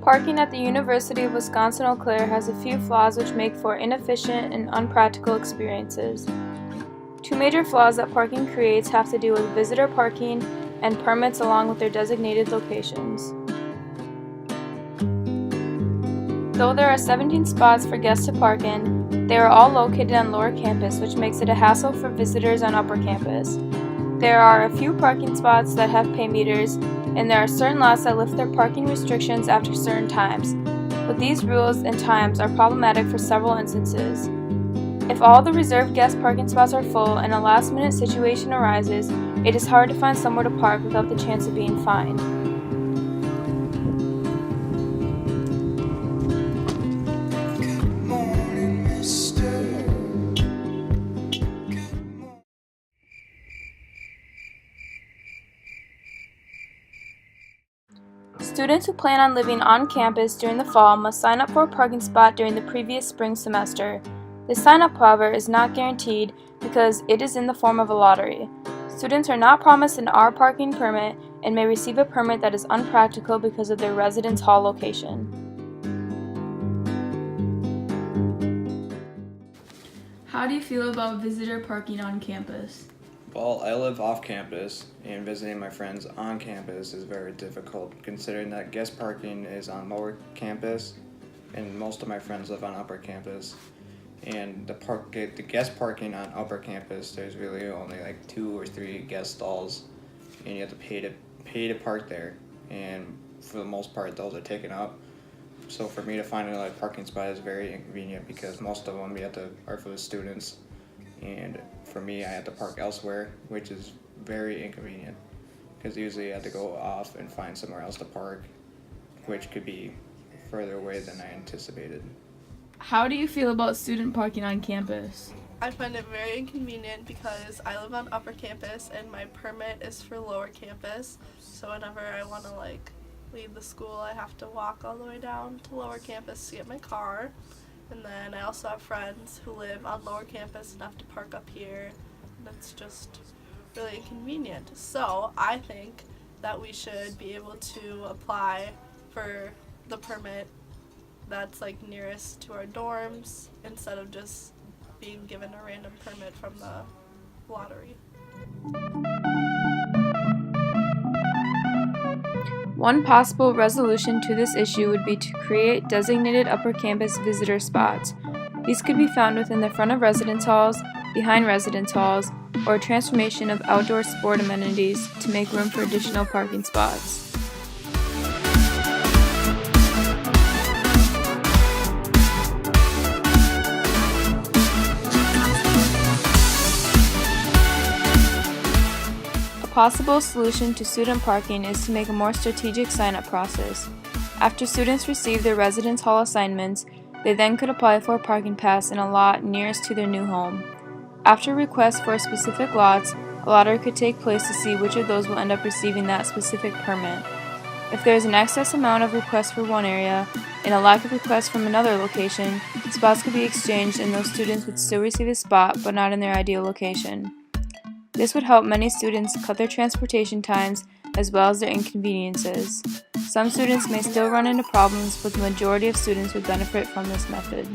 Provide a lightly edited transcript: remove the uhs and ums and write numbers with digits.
Parking at the University of Wisconsin-Eau Claire has a few flaws which make for inefficient and unpractical experiences. Two major flaws that parking creates have to do with visitor parking and permits along with their designated locations. Though there are 17 spots for guests to park in, they are all located on lower campus, which makes it a hassle for visitors on upper campus. There are a few parking spots that have pay meters, and there are certain lots that lift their parking restrictions after certain times, but these rules and times are problematic for several instances. If all the reserved guest parking spots are full and a last-minute situation arises, it is hard to find somewhere to park without the chance of being fined. Students who plan on living on campus during the fall must sign up for a parking spot during the previous spring semester. This sign-up, however, is not guaranteed because it is in the form of a lottery. Students are not promised an R parking permit and may receive a permit that is unpractical because of their residence hall location. How do you feel about visitor parking on campus? Well, I live off campus, and visiting my friends on campus is very difficult considering that guest parking is on lower campus and most of my friends live on upper campus. And the guest parking on upper campus, there's really only like 2 or 3 guest stalls, and you have to pay to park there, and for the most part those are taken up. So for me to find another parking spot is very inconvenient because most of them are for the students, and for me I have to park elsewhere, which is very inconvenient because usually I have to go off and find somewhere else to park, which could be further away than I anticipated. How do you feel about student parking on campus? I find it very inconvenient because I live on upper campus and my permit is for lower campus. So whenever I want to leave the school, I have to walk all the way down to lower campus to get my car. And then I also have friends who live on lower campus and have to park up here. And it's just really inconvenient. So I think that we should be able to apply for the permit that's nearest to our dorms instead of just being given a random permit from the lottery. One possible resolution to this issue would be to create designated upper campus visitor spots. These could be found within the front of residence halls, behind residence halls, or a transformation of outdoor sport amenities to make room for additional parking spots. A possible solution to student parking is to make a more strategic sign-up process. After students receive their residence hall assignments, they then could apply for a parking pass in a lot nearest to their new home. After requests for specific lots, a lottery could take place to see which of those will end up receiving that specific permit. If there is an excess amount of requests for one area and a lack of requests from another location, spots could be exchanged and those students would still receive a spot but not in their ideal location. This would help many students cut their transportation times as well as their inconveniences. Some students may still run into problems, but the majority of students would benefit from this method.